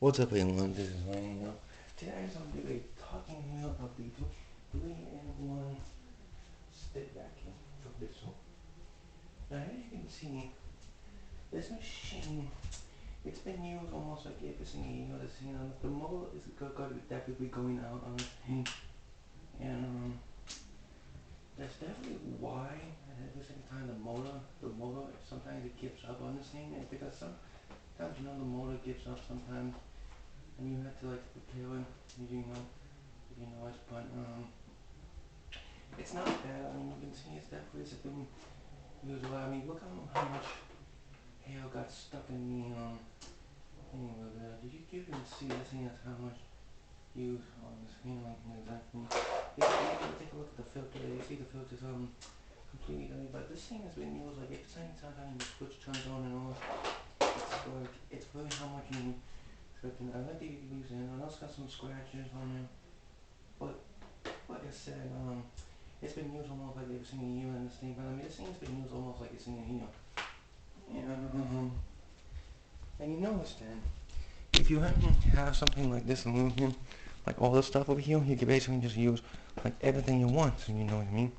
What's up, everyone? This is Wayne. Today I'm going to do a talking wheel of the 3-in-1 stick vacuum from Bissell. Now, as you can see, this machine, it's been used almost like every single year. The motor is definitely going out on this thing, and that's definitely why at the same time the motor sometimes it gives up on this thing, and because sometimes the motor gives up sometimes. And you have to like repair it, it, but it's not bad. I mean, you can see it's definitely been used a lot. I mean, look how much hair got stuck in the thing with it. Did you can see this thing has how much use on this thing, like exactly. Yeah, you take a look at the filter. You see the filter's completely dirty, but this thing has been used like every time the switch turns on and off. It's really how much you need. I like the UVs in. I know it's got some scratches on it, but like I said, it's been used almost like every single year in this thing. But I mean, this thing's been used almost like a single year. And you notice then, if you have something like this aluminum, like all this stuff over here, you can basically just use like everything you want. So you know what I mean.